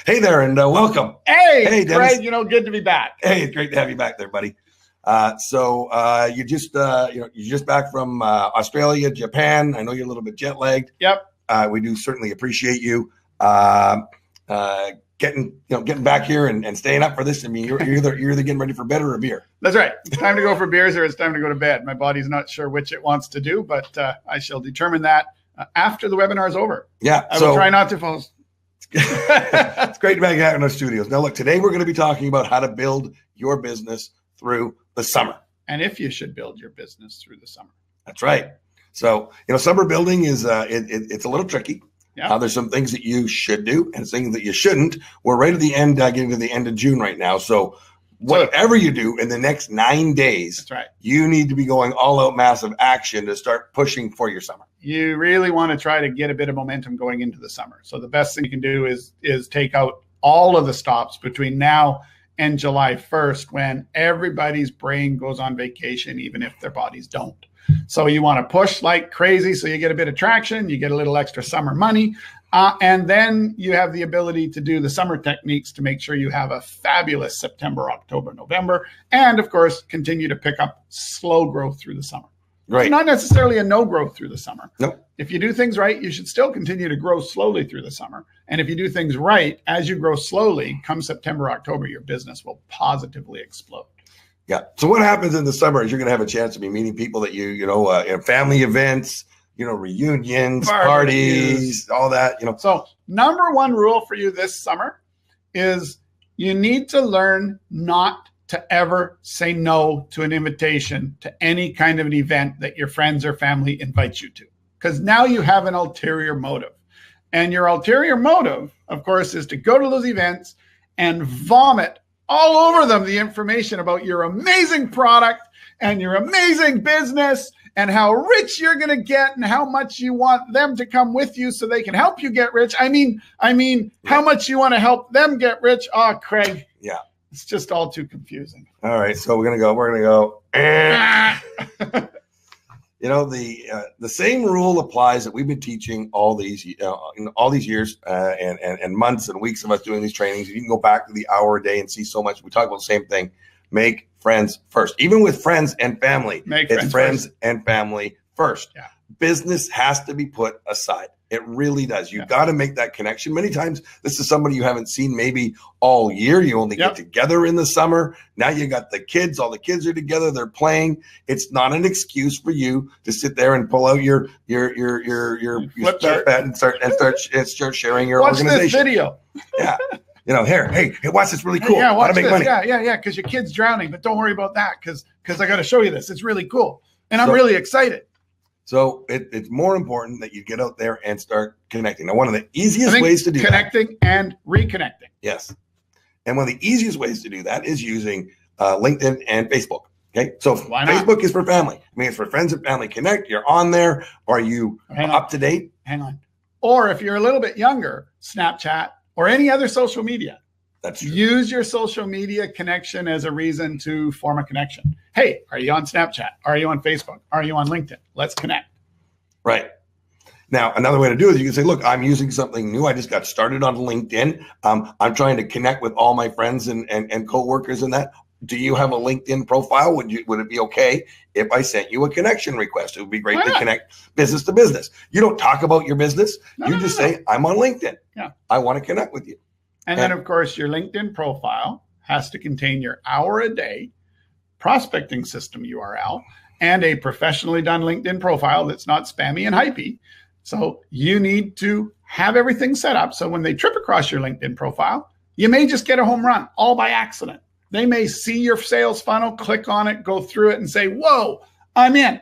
Hey there, and welcome. Hey, Dennis. Greg, good to be back. Hey, it's great to have you back there, buddy. You're just back from Australia, Japan. I know you're a little bit jet lagged. Yep. We do certainly appreciate you getting back here and staying up for this. I mean, you're either getting ready for bed or a beer. That's right. It's time to go for beers or it's time to go to bed. My body's not sure which it wants to do, but I shall determine that after the webinar is over. Yeah. I will try not to fall. It's great to be back out in our studios. Now, look, today we're going to be talking about how to build your business through the summer. And if you should build your business through the summer. That's right. So, summer building is it's a little tricky. Yeah. There's some things that you should do and things that you shouldn't. We're right at the end, getting to the end of June right now. So whatever you do in the next 9 days, that's right, you need to be going all out massive action to start pushing for your summer. You really want to try to get a bit of momentum going into the summer. So the best thing you can do is take out all of the stops between now and July 1st, when everybody's brain goes on vacation, even if their bodies don't. So you want to push like crazy so you get a bit of traction, you get a little extra summer money, and then you have the ability to do the summer techniques to make sure you have a fabulous September, October, November, and of course, continue to pick up slow growth through the summer. Right. So not necessarily a no growth through the summer. Nope. If you do things right, you should still continue to grow slowly through the summer. And if you do things right, as you grow slowly, come September, October, your business will positively explode. Yeah. So what happens in the summer is you're going to have a chance to be meeting people that family events, reunions, parties, all that, So number one rule for you this summer is you need to learn not to ever say no to an invitation to any kind of an event that your friends or family invite you to, because now you have an ulterior motive. And your ulterior motive, of course, is to go to those events and vomit all over them the information about your amazing product and your amazing business and how rich you're going to get and how much you want them to come with you so they can help you get rich. I mean, how much you want to help them get rich. Oh, Craig. Yeah. It's just all too confusing. All right. So we're going to go. The same rule applies that we've been teaching all these years and months and weeks of us doing these trainings. You can go back to the hour a day and see so much. We talk about the same thing. Make friends first. Even with friends and family, it's friends and family first. Yeah. Business has to be put aside. It really does. You've got to make that connection. Many times, this is somebody you haven't seen maybe all year. You only get together in the summer. Now you got the kids. All the kids are together. They're playing. It's not an excuse for you to sit there and pull out your Flipchart and start sharing your organization. Watch this video. Yeah. Hey, watch this really cool. Yeah, How to make money. Yeah. Because your kid's drowning, but don't worry about that because I got to show you this. It's really cool, and I'm really excited. So it's more important that you get out there and start connecting. Now, one of the easiest ways to do connecting and reconnecting. Yes. And one of the easiest ways to do that is using LinkedIn and Facebook. Okay. So Facebook is for family. It's for friends and family. Connect. You're on there. Are you up to date? Hang on. Or if you're a little bit younger, Snapchat or any other social media. That's true. Use your social media connection as a reason to form a connection. Hey, are you on Snapchat? Are you on Facebook? Are you on LinkedIn? Let's connect. Right. Now, another way to do it is you can say, look, I'm using something new. I just got started on LinkedIn. I'm trying to connect with all my friends and coworkers and that. Do you have a LinkedIn profile? Would it be okay if I sent you a connection request? It would be great to connect business to business. You don't talk about your business. You just say, I'm on LinkedIn. Yeah. I want to connect with you. And then, of course, your LinkedIn profile has to contain your hour a day prospecting system URL and a professionally done LinkedIn profile that's not spammy and hypey. So you need to have everything set up so when they trip across your LinkedIn profile, you may just get a home run all by accident. They may see your sales funnel, click on it, go through it and say, whoa, I'm in.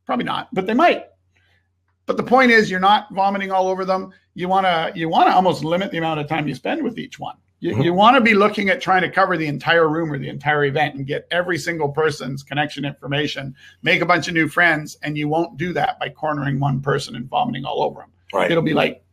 Probably not, but they might. But the point is, you're not vomiting all over them. You want to almost limit the amount of time you spend with each one. You want to be looking at trying to cover the entire room or the entire event and get every single person's connection information, make a bunch of new friends, and you won't do that by cornering one person and vomiting all over them. Right. It'll be like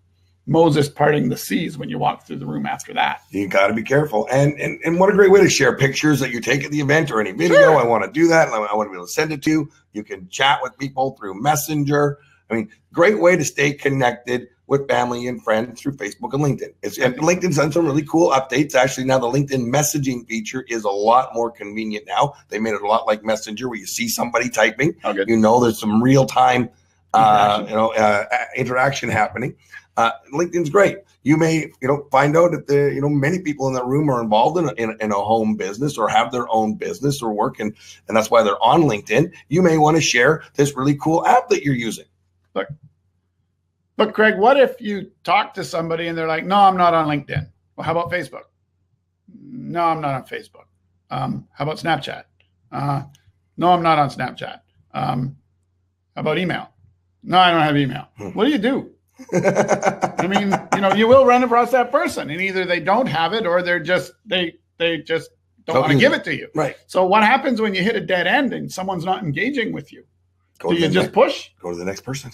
Moses parting the seas when you walk through the room after that. You got to be careful. And what a great way to share pictures that you take at the event or any video. Sure. I want to do that. I want to be able to send it to you. You can chat with people through Messenger. I mean, great way to stay connected with family and friends through Facebook and LinkedIn. And LinkedIn's done some really cool updates. Actually, now the LinkedIn messaging feature is a lot more convenient now. They made it a lot like Messenger, where you see somebody typing. You know there's some real-time interaction happening. LinkedIn's great. You may find out that many people in that room are involved in a home business or have their own business or work, and that's why they're on LinkedIn. You may want to share this really cool app that you're using. But Craig, what if you talk to somebody and they're like, no, I'm not on LinkedIn. Well, how about Facebook? No, I'm not on Facebook. How about Snapchat? No, I'm not on Snapchat. How about email? No, I don't have email. What do you do? I mean, you will run across that person, and either they don't have it or they just don't want to give it to you. Right. So what happens when you hit a dead end and someone's not engaging with you? Do you just push? Go to the next person.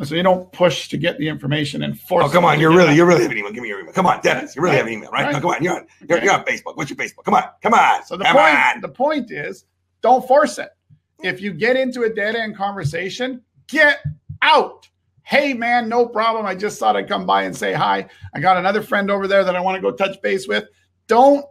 So you don't push to get the information and force. Oh, come on! You really have an email. Give me your email. Come on, Dennis. You really have an email, right? No, come on. You're on Facebook. What's your Facebook? Come on. So the point is, don't force it. If you get into a dead end conversation, get out. Hey, man, no problem. I just thought I'd come by and say hi. I got another friend over there that I want to go touch base with. Don't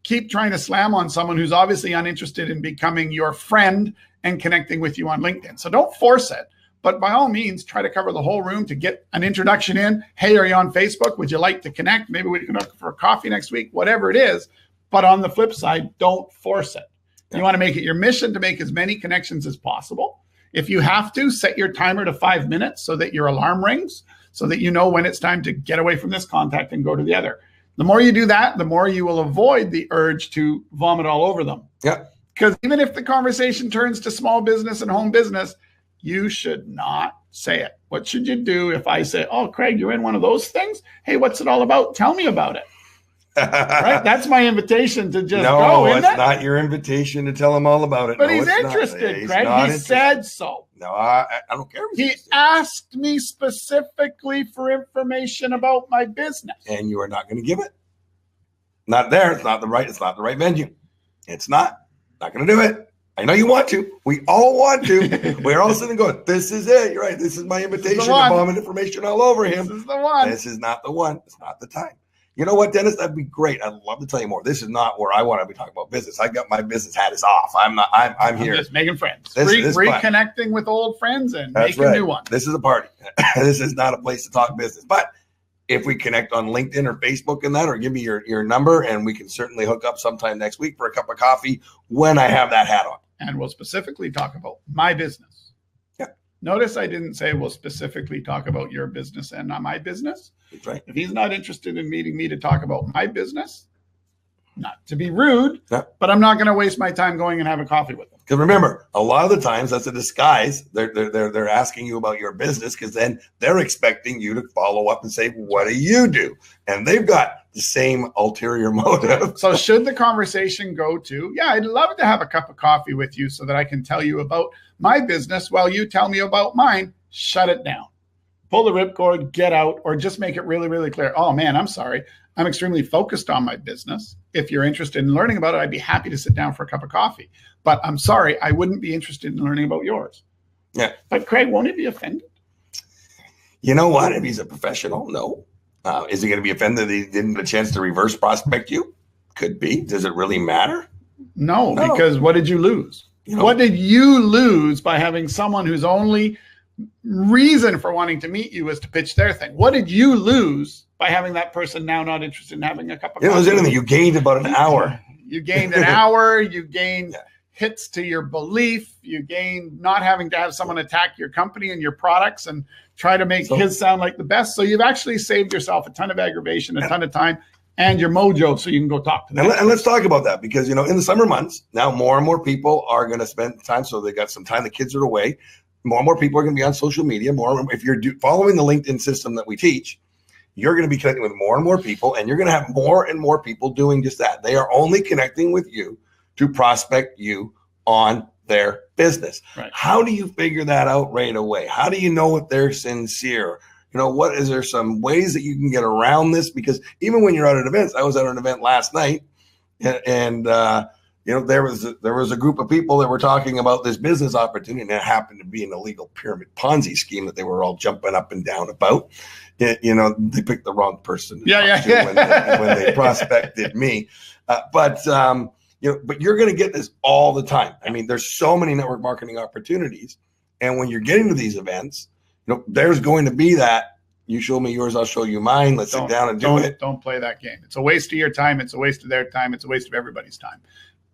keep trying to slam on someone who's obviously uninterested in becoming your friend and connecting with you on LinkedIn. So don't force it. But by all means, try to cover the whole room to get an introduction in. Hey, are you on Facebook? Would you like to connect? Maybe we can go for a coffee next week, whatever it is. But on the flip side, don't force it. You want to make it your mission to make as many connections as possible. If you have to, set your timer to 5 minutes so that your alarm rings, so that you know when it's time to get away from this contact and go to the other. The more you do that, the more you will avoid the urge to vomit all over them. Yeah. Because even if the conversation turns to small business and home business, you should not say it. What should you do if I say, oh, Craig, you're in one of those things? Hey, what's it all about? Tell me about it. Right? That's my invitation to just go. No, it's not your invitation to tell him all about it. But he's interested, Craig. He said so. No, I don't care. He asked me specifically for information about my business. And you are not going to give it. Not there. It's not the right venue. It's not going to do it. I know you want to. We all want to. We're all sitting going, this is it. You're right. This is my invitation to vomit information all over him. This is the one. This is not the one. It's not the time. You know what, Dennis? That'd be great. I'd love to tell you more. This is not where I want to be talking about business. I got my business hat is off. I'm here. Just making friends. Reconnecting with old friends and making new ones. This is a party. This is not a place to talk business. But if we connect on LinkedIn or Facebook and that, or give me your number, and we can certainly hook up sometime next week for a cup of coffee when I have that hat on. And we'll specifically talk about my business. Yeah. Notice I didn't say we'll specifically talk about your business and not my business. That's right. If he's not interested in meeting me to talk about my business, not to be rude, but I'm not going to waste my time going and have a coffee with him. Because remember, a lot of the times that's a disguise. They're asking you about your business, because then they're expecting you to follow up and say, what do you do? And they've got the same ulterior motive. So should the conversation go to, yeah, I'd love to have a cup of coffee with you so that I can tell you about my business while you tell me about mine, shut it down. Pull the ripcord, get out, or just make it really, really clear. Oh, man, I'm sorry. I'm extremely focused on my business. If you're interested in learning about it, I'd be happy to sit down for a cup of coffee. But I'm sorry, I wouldn't be interested in learning about yours. Yeah. But Craig, won't he be offended? You know what? If he's a professional, no. Is he going to be offended that he didn't get a chance to reverse prospect you? Could be. Does it really matter? No, because what did you lose? What did you lose by having someone whose only reason for wanting to meet you was to pitch their thing? What did you lose by having that person now not interested in having a cup of coffee? It was anything. You gained about an hour. You gained an hour. You gained hits to your belief. You gained not having to have someone attack your company and your products and try to make his sound like the best. So you've actually saved yourself a ton of aggravation, a ton of time, and your mojo, so you can go talk to them. And let's talk about that, because, in the summer months, now more and more people are going to spend time. So they got some time. The kids are away. More and more people are going to be on social media. If you're following the LinkedIn system that we teach, you're going to be connecting with more and more people, and you're going to have more and more people doing just that. They are only connecting with you to prospect you on their business. Right. How do you figure that out right away? How do you know if they're sincere? Is there some ways that you can get around this? Because even when you're out at events, I was at an event last night, and there was a group of people that were talking about this business opportunity, and it happened to be an illegal pyramid Ponzi scheme that they were all jumping up and down about. They picked the wrong person when they prospected me. But you're going to get this all the time. I mean, there's so many network marketing opportunities. And when you're getting to these events, there's going to be that, you show me yours, I'll show you mine. Let's sit down and do it. Don't play that game. It's a waste of your time. It's a waste of their time. It's a waste of everybody's time.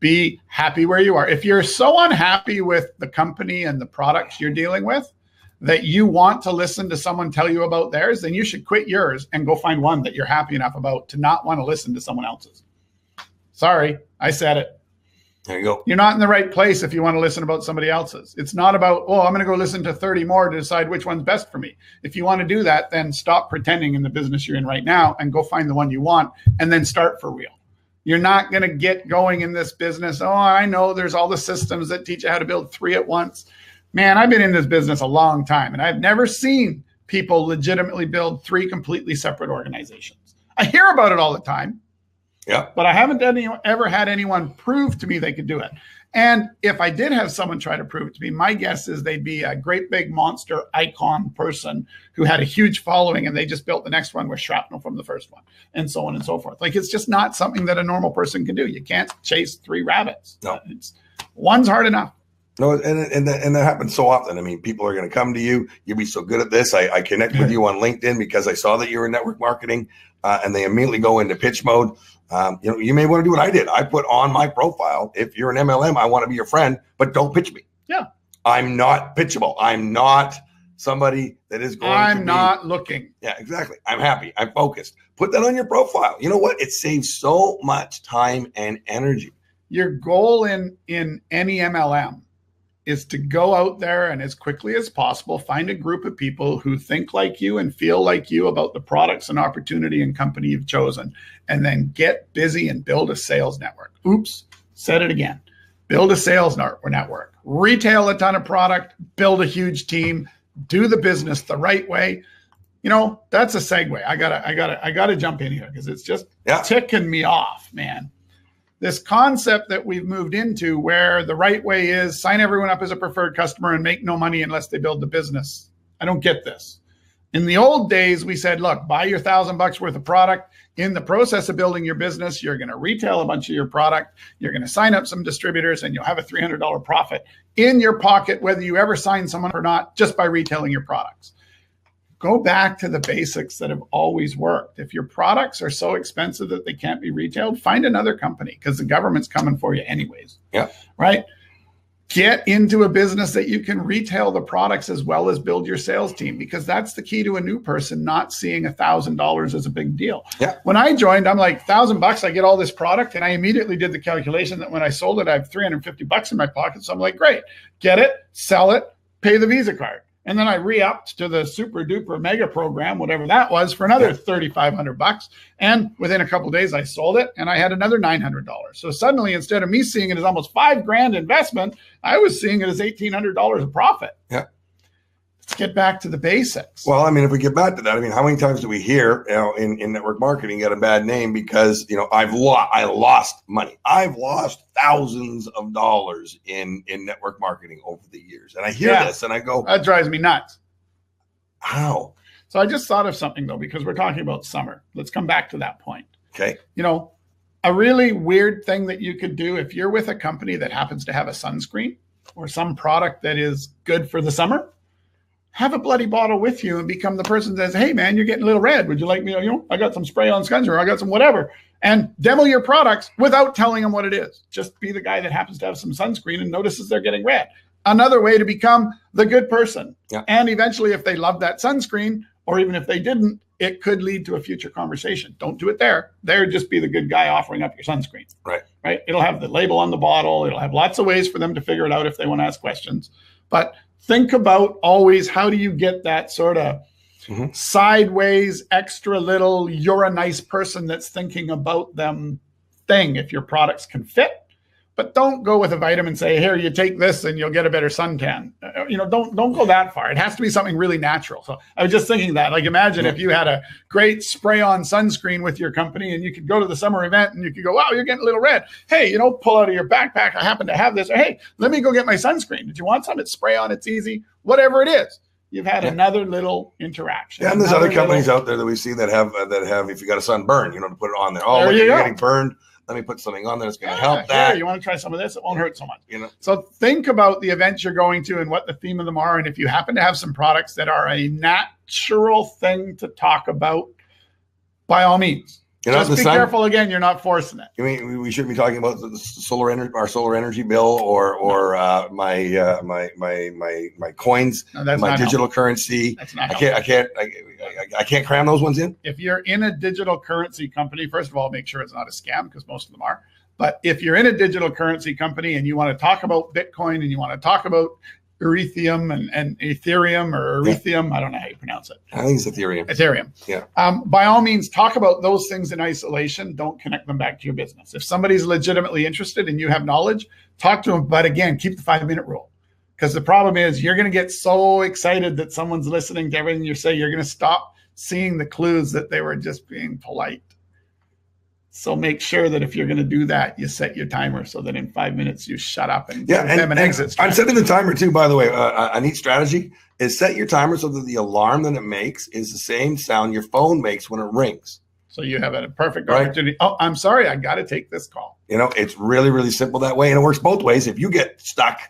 Be happy where you are. If you're so unhappy with the company and the products you're dealing with that you want to listen to someone tell you about theirs, then you should quit yours and go find one that you're happy enough about to not want to listen to someone else's. Sorry, I said it. There you go. You're not in the right place if you want to listen about somebody else's. It's not about, I'm going to go listen to 30 more to decide which one's best for me. If you want to do that, then stop pretending in the business you're in right now and go find the one you want and then start for real. You're not going to get going in this business. I know there's all the systems that teach you how to build 3 at once. Man, I've been in this business a long time, and I've never seen people legitimately build 3 completely separate organizations. I hear about it all the time. Yeah, but I haven't ever had anyone prove to me they could do it. And if I did have someone try to prove it to me, my guess is they'd be a great big monster icon person who had a huge following, and they just built the next one with shrapnel from the first one, and so on and so forth. Like, it's just not something that a normal person can do. You can't chase 3 rabbits. No, one's hard enough. No, and that happens so often. I mean, people are going to come to you. You'll be so good at this. I connect with you on LinkedIn because I saw that you're in network marketing, and they immediately go into pitch mode. You may want to do what I did. I put on my profile, if you're an MLM, I want to be your friend, but don't pitch me. Yeah. I'm not pitchable. I'm not somebody that is going I'm not looking. Yeah, exactly. I'm happy. I'm focused. Put that on your profile. You know what? It saves so much time and energy. Your goal in any MLM is to go out there and as quickly as possible, find a group of people who think like you and feel like you about the products and opportunity and company you've chosen, and then get busy and build a sales network. Oops, said it again. Build a sales network, retail a ton of product, build a huge team, do the business the right way. That's a segue. I gotta jump in here because it's just ticking me off, man. This concept that we've moved into where the right way is sign everyone up as a preferred customer and make no money unless they build the business. I don't get this. In the old days, we said, look, buy your $1,000 worth of product. In the process of building your business, you're going to retail a bunch of your product. You're going to sign up some distributors and you'll have a $300 profit in your pocket, whether you ever sign someone or not, just by retailing your products. Go back to the basics that have always worked. If your products are so expensive that they can't be retailed, find another company because the government's coming for you anyways. Yeah. Right? Get into a business that you can retail the products as well as build your sales team, because that's the key to a new person not seeing $1,000 as a big deal. Yeah. When I joined, I'm like, $1,000, I get all this product. And I immediately did the calculation that when I sold it, I have $350 in my pocket. So I'm like, great, get it, sell it, pay the Visa card. And then I re-upped to the super duper mega program, whatever that was, for another $3,500. And within a couple of days, I sold it and I had another $900. So suddenly, instead of me seeing it as almost $5,000 investment, I was seeing it as $1,800 of profit. Yeah. Let's get back to the basics. Well, I mean, if we get back to that, I mean, how many times do we hear, in network marketing, get a bad name because, I lost money. I've lost thousands of dollars in network marketing over the years. And I hear this and I go, that drives me nuts. How? So I just thought of something though, because we're talking about summer. Let's come back to that point. Okay. A really weird thing that you could do if you're with a company that happens to have a sunscreen or some product that is good for the summer, have a bloody bottle with you and become the person that says, hey man, you're getting a little red. Would you like me, I got some spray on sunscreen, or I got some whatever, and demo your products without telling them what it is. Just be the guy that happens to have some sunscreen and notices they're getting red. Another way to become the good person. Yeah. And eventually if they love that sunscreen, or even if they didn't, it could lead to a future conversation. Don't do it there. There, just be the good guy offering up your sunscreen. Right. It'll have the label on the bottle. It'll have lots of ways for them to figure it out if they want to ask questions. But think about always, how do you get that sort of sideways, extra little, you're a nice person that's thinking about them thing. If your products can fit, But don't go with a vitamin, say, here, you take this and you'll get a better suntan. Don't go that far. It has to be something really natural. So I was just thinking that, like, imagine if you had a great spray-on sunscreen with your company and you could go to the summer event and you could go, wow, you're getting a little red. Hey, pull out of your backpack, I happen to have this. Or, hey, let me go get my sunscreen. Did you want some? It's spray-on, it's easy, whatever it is. You've had another little interaction. Yeah, and there's other companies out there that we see that have, if you got a sunburn, to put it on there. Oh, look, you're getting burned. Let me put something on there that's going to help that. Here, you want to try some of this? It won't hurt so much. So think about the events you're going to and what the theme of them are. And if you happen to have some products that are a natural thing to talk about, by all means. Just be careful again. You're not forcing it. You mean we shouldn't be talking about the solar energy, our solar energy bill, or my coins, my digital currency. That's not. I can't cram those ones in. If you're in a digital currency company, first of all, make sure it's not a scam, because most of them are. But if you're in a digital currency company and you want to talk about Bitcoin and you want to talk about Ethereum and Ethereum or Ethereum, I don't know how you pronounce it. I think it's Ethereum. Ethereum. Yeah. By all means, talk about those things in isolation. Don't connect them back to your business. If somebody's legitimately interested and you have knowledge, talk to them. But again, keep the 5-minute rule. Because the problem is you're going to get so excited that someone's listening to everything you say, you're going to stop seeing the clues that they were just being polite. So make sure that if you're going to do that, you set your timer so that in 5 minutes you shut up and give them an exit strategy. I'm setting the timer too, by the way. A neat strategy is set your timer so that the alarm that it makes is the same sound your phone makes when it rings. So you have a perfect opportunity. Oh, I'm sorry, I got to take this call. It's really, really simple that way. And it works both ways. If you get stuck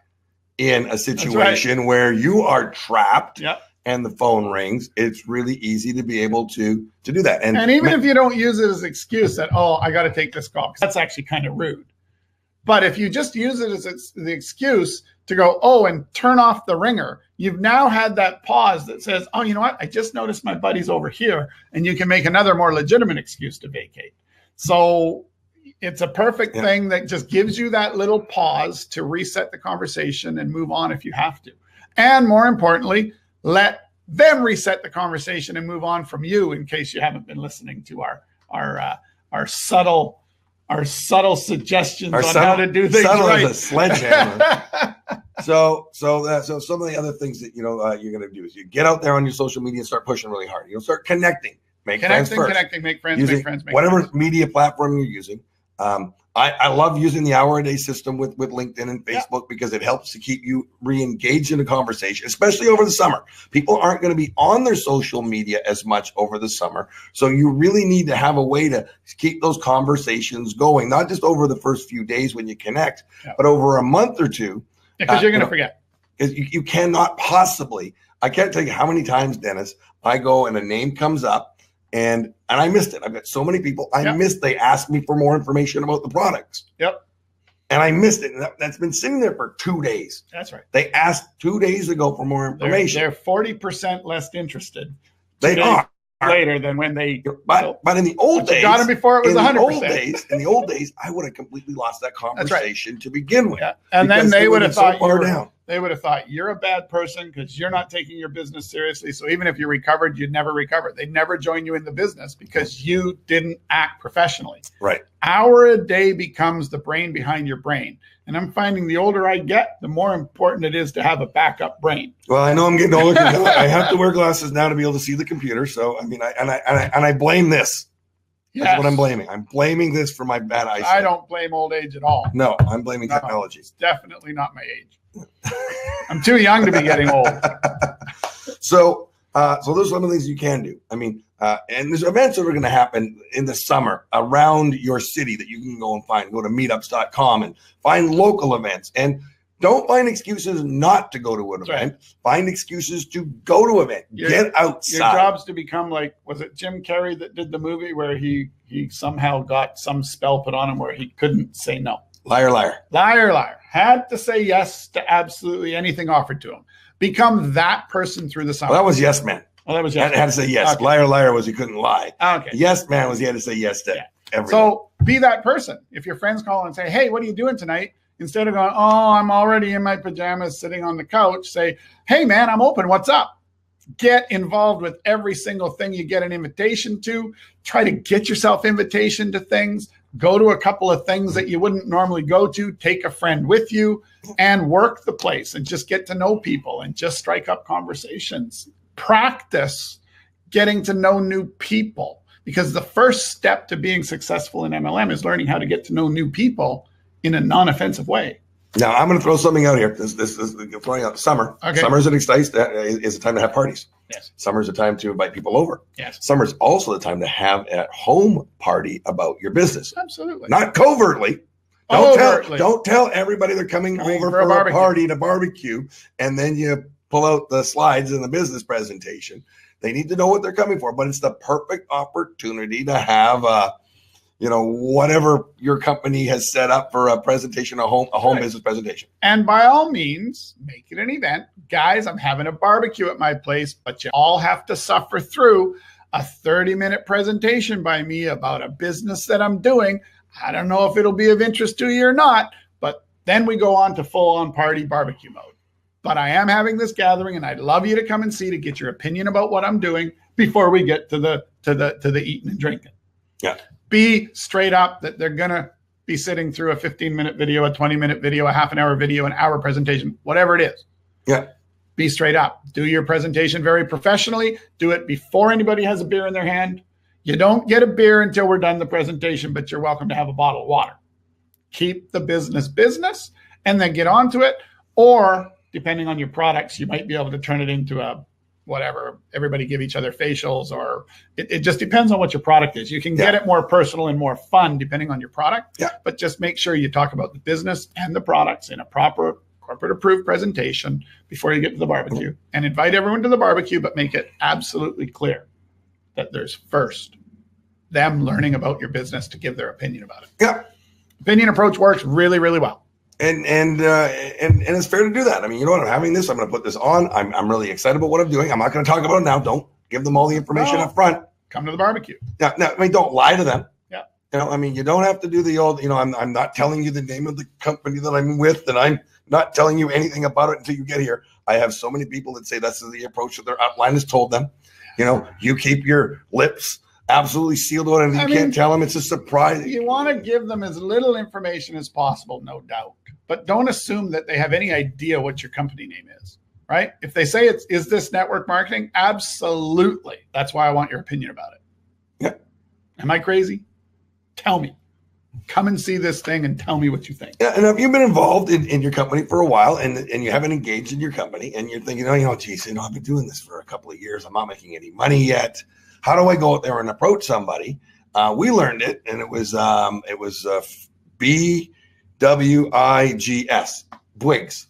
in a situation where you are trapped, and the phone rings, it's really easy to be able to do that. And even if you don't use it as an excuse that, I got to take this call, because that's actually kind of rude. But if you just use it as the excuse to go, and turn off the ringer, you've now had that pause that says, you know what? I just noticed my buddy's over here, and you can make another more legitimate excuse to vacate. So it's a perfect thing that just gives you that little pause to reset the conversation and move on if you have to. And more importantly, let them reset the conversation and move on from you, in case you haven't been listening to our subtle suggestions on how to do things subtle right. As a sledgehammer. So some of the other things that you're going to do is you get out there on your social media and start pushing really hard. You'll start connecting, make friends first. Make friends. Whatever media platform you're using. I love using the hour-a-day system with LinkedIn and Facebook because it helps to keep you re-engaged in a conversation, especially over the summer. People aren't going to be on their social media as much over the summer. So you really need to have a way to keep those conversations going, not just over the first few days when you connect, but over a month or two. Because you're going to forget. Because you cannot possibly, I can't tell you how many times, Dennis, I go and a name comes up, and I missed it. I've got so many people. They asked me for more information about the products. Yep. And I missed it. And that's been sitting there for 2 days. That's right. They asked 2 days ago for more information. They're 40% less interested. They are. Later than when they. But in the old days. Got them before it was 100%. In the old days, I would have completely lost that conversation to begin with. Yeah. And then they would have thought they would have thought you're a bad person because you're not taking your business seriously. So even if you recovered, you'd never recover. They'd never join you in the business because you didn't act professionally. Right. Hour a day becomes the brain behind your brain. And I'm finding the older I get, the more important it is to have a backup brain. Well, I know I'm getting older because I have to wear glasses now to be able to see the computer. So, I mean, I blame this. That's what I'm blaming. I'm blaming this for my bad eyesight. I don't blame old age at all. No, I'm blaming technology. It's definitely not my age. I'm too young to be getting old. So those are some of the things you can do. I mean, and there's events that are going to happen in the summer around your city that you can go and find. Go to meetups.com and find local events. And don't find excuses not to go to an event. Right. Find excuses to go to an event. Get outside. Your job's to become like, was it Jim Carrey that did the movie where he somehow got some spell put on him where he couldn't say no? Liar, liar. Liar, liar. Had to say yes to absolutely anything offered to him. Become that person through the summer. Well, that was yes man. Oh, that was yes. Had to say yes. Okay. Liar, liar was he couldn't lie. Okay. Yes man was he had to say yes to everything. So be that person. If your friends call and say, hey, what are you doing tonight? Instead of going, I'm already in my pajamas sitting on the couch, say, hey, man, I'm open. What's up? Get involved with every single thing you get an invitation to. Try to get yourself invitation to things. Go to a couple of things that you wouldn't normally go to, take a friend with you, and work the place and just get to know people and just strike up conversations. Practice getting to know new people, because the first step to being successful in MLM is learning how to get to know new people in a non-offensive way. Now, I'm going to throw something out here. This is throwing out summer. Okay. Summer is a time to have parties. Yes. Summer is a time to invite people over. Yes. Summer is also the time to have at home party about your business. Absolutely. Not covertly. Don't tell everybody they're coming over for a party to barbecue, and then you pull out the slides in the business presentation. They need to know what they're coming for, but it's the perfect opportunity to have whatever your company has set up for a presentation, a home business presentation. And by all means, make it an event. Guys, I'm having a barbecue at my place, but you all have to suffer through a 30-minute presentation by me about a business that I'm doing. I don't know if it'll be of interest to you or not, but then we go on to full-on party barbecue mode. But I am having this gathering, and I'd love you to come and see, to get your opinion about what I'm doing before we get to the eating and drinking. Yeah. Be straight up that they're going to be sitting through a 15-minute video, a 20-minute video, a half-an-hour video, an hour presentation, whatever it is. Yeah. Be straight up. Do your presentation very professionally. Do it before anybody has a beer in their hand. You don't get a beer until we're done the presentation, but you're welcome to have a bottle of water. Keep the business, and then get onto it. Or, depending on your products, you might be able to turn it into a whatever, everybody give each other facials, or it just depends on what your product is. You can get it more personal and more fun depending on your product, but just make sure you talk about the business and the products in a proper corporate approved presentation before you get to the barbecue, and invite everyone to the barbecue, but make it absolutely clear that there's first them learning about your business to give their opinion about it. Yeah. Opinion approach works really, really well. And it's fair to do that. I mean, you know what? I'm having this. I'm going to put this on. I'm really excited about what I'm doing. I'm not going to talk about it now. Don't give them all the information up front. Come to the barbecue. Now, I mean, don't lie to them. Yeah. I mean, you don't have to do the old, I'm not telling you the name of the company that I'm with, and I'm not telling you anything about it until you get here. I have so many people that say that's the approach that their outline has told them. You keep your lips absolutely sealed on it, and you can't tell them. It's a surprise. You want to give them as little information as possible, no doubt. But don't assume that they have any idea what your company name is, right? If they say is this network marketing? Absolutely. That's why I want your opinion about it. Yeah. Am I crazy? Tell me. Come and see this thing and tell me what you think. Yeah, and if you've been involved in your company for a while, and you haven't engaged in your company, and you're thinking, geez, I've been doing this for a couple of years. I'm not making any money yet. How do I go out there and approach somebody? We learned it, and it was BWIGS, Bwigs.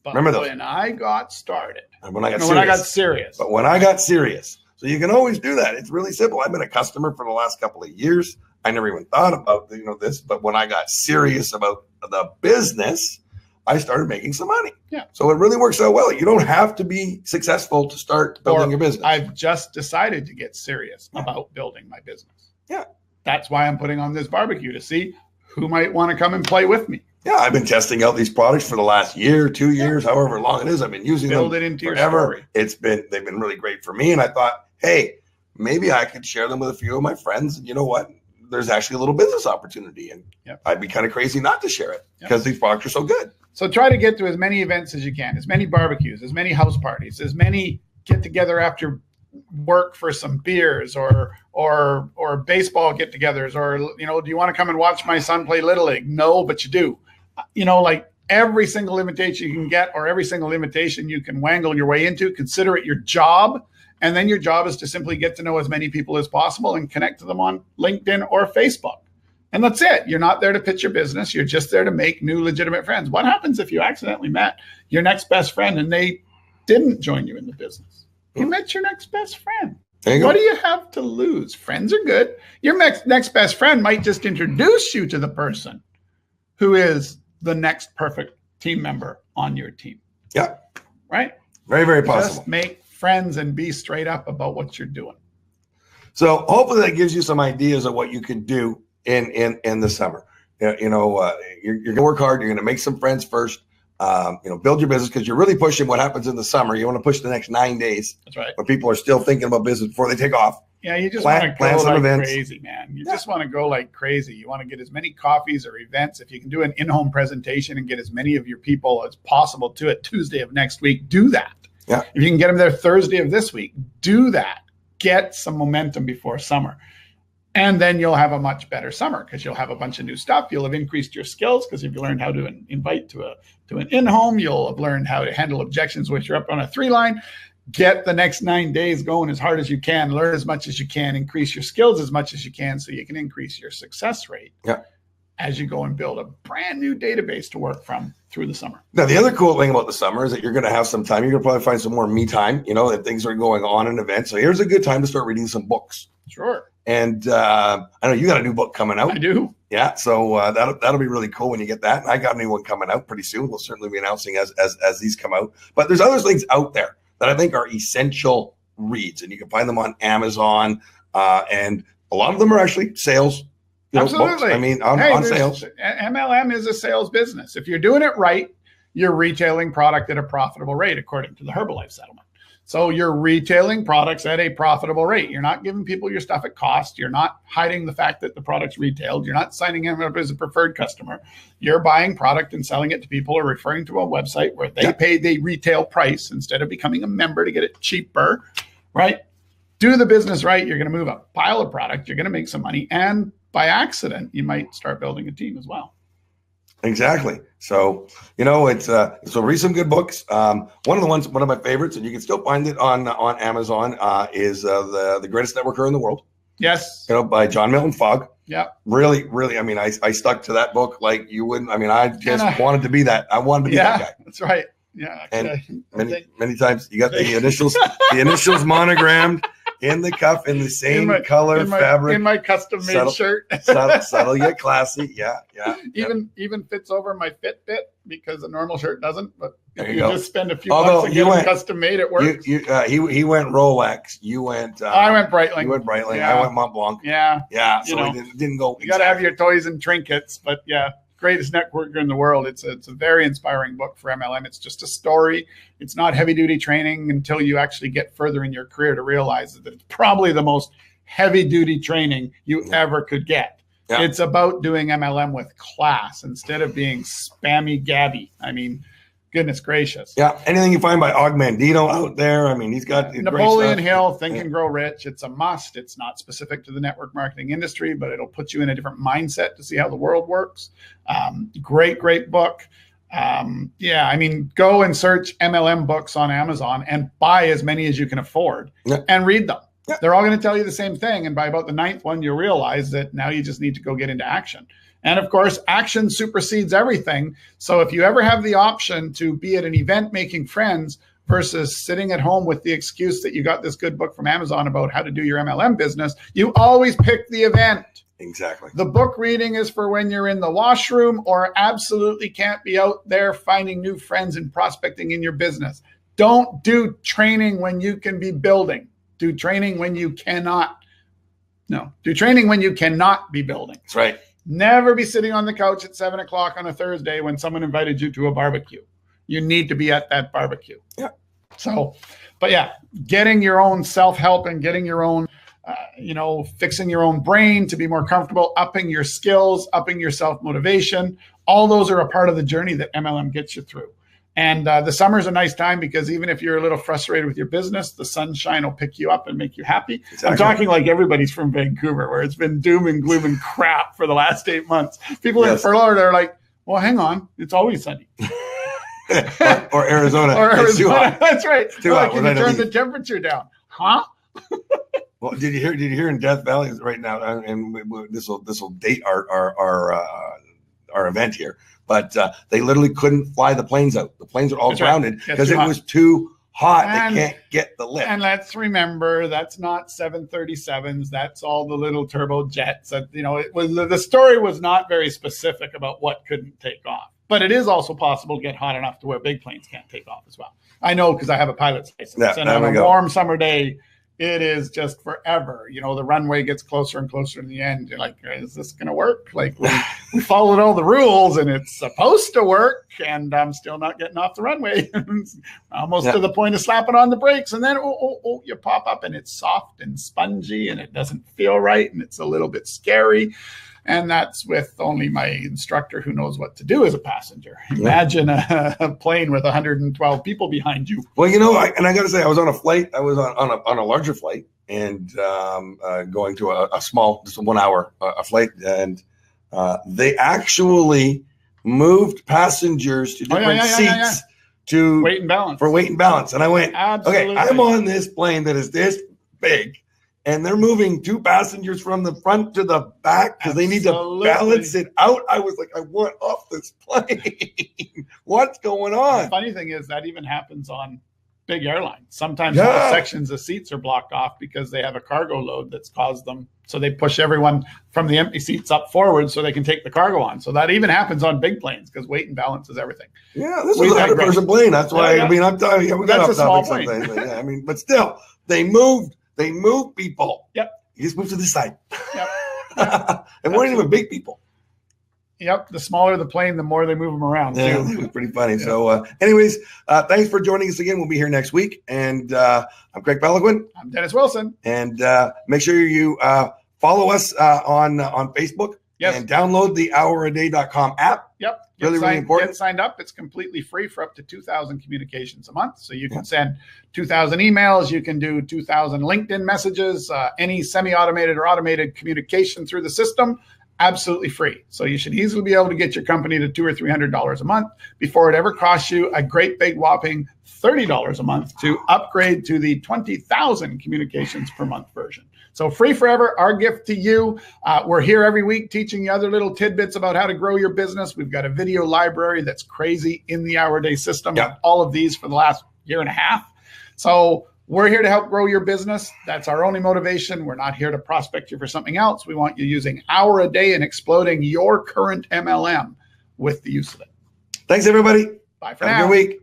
Remember those? When I got started. And when I got serious. But when I got serious. So you can always do that. It's really simple. I've been a customer for the last couple of years. I never even thought about this, but when I got serious about the business, I started making some money. Yeah. So it really works out well. You don't have to be successful to start building your business. I've just decided to get serious about building my business. Yeah. That's why I'm putting on this barbecue, to see who might want to come and play with me. Yeah, I've been testing out these products for the last year, 2 years, however long it is. I've been using them into forever. Your story. They've been really great for me. And I thought, hey, maybe I could share them with a few of my friends. And you know what? There's actually a little business opportunity. And I'd be kind of crazy not to share it because these products are so good. So try to get to as many events as you can, as many barbecues, as many house parties, as many get together after work for some beers, or baseball get-togethers, or do you want to come and watch my son play Little League? No, but you do. Like every single invitation you can get, or every single invitation you can wangle your way into, consider it your job. And then your job is to simply get to know as many people as possible and connect to them on LinkedIn or Facebook. And that's it. You're not there to pitch your business. You're just there to make new legitimate friends. What happens if you accidentally met your next best friend and they didn't join you in the business? You met your next best friend. What do you have to lose? Friends are good. Your next best friend might just introduce you to the person who is the next perfect team member on your team. Yeah. Right? Very, very possible. Just make friends and be straight up about what you're doing. So hopefully that gives you some ideas of what you can do in the summer. You're going to work hard. You're going to make some friends first. Build your business, because you're really pushing what happens in the summer. You want to push the next 9 days. That's right. When people are still thinking about business before they take off. Yeah, you just want to go some like events. crazy, man. You just want to go like crazy. You want to get as many coffees or events. If you can do an in-home presentation and get as many of your people as possible to it Tuesday of next week, do that. Yeah. If you can get them there Thursday of this week, do that. Get some momentum before summer. And then you'll have a much better summer because you'll have a bunch of new stuff. You'll have increased your skills because if you learned how to invite to an in-home, you'll have learned how to handle objections when you're up on a 3-line. Get the next 9 days going as hard as you can, learn as much as you can, increase your skills as much as you can so you can increase your success rate as you go and build a brand new database to work from through the summer. Now, the other cool thing about the summer is that you're going to have some time. You're going to probably find some more me time, that things are going on in events. So here's a good time to start reading some books. Sure. And I know you got a new book coming out. I do. Yeah. So that'll be really cool when you get that. And I got a new one coming out pretty soon. We'll certainly be announcing as these come out. But there's other things out there that I think are essential reads, and you can find them on Amazon, and a lot of them are actually sales. Absolutely. Books. I mean, on sales. MLM is a sales business. If you're doing it right, you're retailing product at a profitable rate, according to the Herbalife settlement. So you're retailing products at a profitable rate. You're not giving people your stuff at cost. You're not hiding the fact that the product's retailed. You're not signing them up as a preferred customer. You're buying product and selling it to people or referring to a website where they pay the retail price instead of becoming a member to get it cheaper, right? Do the business right. You're going to move a pile of product. You're going to make some money. And by accident, you might start building a team as well. Exactly. So, so read some good books. One of my favorites, and you can still find it on Amazon, is the Greatest Networker in the World. Yes. By John Milton Fogg. Yeah. Really, really. I mean, I stuck to that book like you wouldn't. I mean, I just wanted to be that. I wanted to be that guy. That's right. Yeah. And many times you got the initials monogrammed in the cuff in the same color fabric in my custom made shirt. subtle yet classy. Yeah. Even fits over my Fitbit because a normal shirt doesn't. But if you go. Just spend a few bucks and get them custom made, it works. He went Rolex. You went. I went Breitling. You went Breitling. Yeah. I went Mont Blanc. Yeah. So it didn't go. You got to have your toys and trinkets, but yeah. Greatest Networker in the World. It's a very inspiring book for MLM. It's just a story. It's not heavy duty training until you actually get further in your career to realize that it's probably the most heavy duty training you ever could get. Yeah. It's about doing MLM with class instead of being spammy gabby. I mean, goodness gracious. Yeah. Anything you find by Og Mandino out there. I mean, he's got Napoleon Hill, Think and Grow Rich. It's a must. It's not specific to the network marketing industry, but it'll put you in a different mindset to see how the world works. Great book. I mean, go and search MLM books on Amazon and buy as many as you can afford and read them. Yeah. They're all going to tell you the same thing. And by about the 9th one, you'll realize that now you just need to go get into action. And of course, action supersedes everything. So if you ever have the option to be at an event making friends versus sitting at home with the excuse that you got this good book from Amazon about how to do your MLM business, you always pick the event. Exactly. The book reading is for when you're in the washroom or absolutely can't be out there finding new friends and prospecting in your business. Don't do training when you can be building. Do training when you cannot. No, do training when you cannot be building. That's right. Never be sitting on the couch at 7:00 on a Thursday when someone invited you to a barbecue. You need to be at that barbecue. Yeah. So, but yeah, getting your own self-help and getting your own, fixing your own brain to be more comfortable, upping your skills, upping your self-motivation. All those are a part of the journey that MLM gets you through. And the summer is a nice time because even if you're a little frustrated with your business, the sunshine will pick you up and make you happy. Exactly. I'm talking like everybody's from Vancouver, where it's been doom and gloom and crap for the last 8 months. People in Florida are like, well, hang on, it's always sunny. or Arizona. It's too hot. That's right. It's too hot. Can you turn the temperature down? Huh? Well, did you hear in Death Valley right now? And this will date our event here. But they literally couldn't fly the planes out. The planes are all grounded because it was too hot. They can't get the lift. And let's remember, that's not 737s. That's all the little turbo jets. The story was not very specific about what couldn't take off. But it is also possible to get hot enough to where big planes can't take off as well. I know because I have a pilot's license. Yeah, and on a warm summer day, it is just forever. You know, the runway gets closer and closer to the end. You're like, is this going to work? Like, we followed all the rules and it's supposed to work, and I'm still not getting off the runway. Almost to the point of slapping on the brakes. And then, you pop up and it's soft and spongy and it doesn't feel right. And it's a little bit scary. And that's with only my instructor who knows what to do as a passenger. Imagine a plane with 112 people behind you. Well, you know, I got to say, I was on a flight. I was on a larger flight and going to a small, just a 1 hour flight. And they actually moved passengers to different seats to weight and balance. For weight and balance. And I went, okay, I'm on this plane that is this big, and they're moving 2 passengers from the front to the back because they need to balance it out. I was like, I want off this plane. What's going on? The funny thing is that even happens on big airlines. Sometimes whole sections of seats are blocked off because they have a cargo load that's caused them. So they push everyone from the empty seats up forward so they can take the cargo on. So that even happens on big planes because weight and balance is everything. Yeah, this is a 100-person plane. That's why, I mean, I'm telling you, we got a small plane. But I mean, but still, they moved people. Yep. You just move to this side. Yep. And weren't even big people. Yep. The smaller the plane, the more they move them around. Yeah, too. it was pretty funny. Yeah. So anyways, thanks for joining us again. We'll be here next week. And I'm Craig Peliquin. I'm Dennis Wilson. And make sure you follow us on Facebook. Yes. And download the houraday.com app. Yep. Really important. Get signed up. It's completely free for up to 2,000 communications a month. So you can send 2,000 emails. You can do 2,000 LinkedIn messages, any semi-automated or automated communication through the system, absolutely free. So you should easily be able to get your company to $200 or $300 a month before it ever costs you a great big whopping $30 a month to upgrade to the 20,000 communications per month version. So free forever, our gift to you. We're here every week teaching you other little tidbits about how to grow your business. We've got a video library that's crazy in the Hour a Day system. Yeah. All of these for the last year and a half. So we're here to help grow your business. That's our only motivation. We're not here to prospect you for something else. We want you using Hour a Day and exploding your current MLM with the use of it. Thanks, everybody. Bye for now. Have a good week.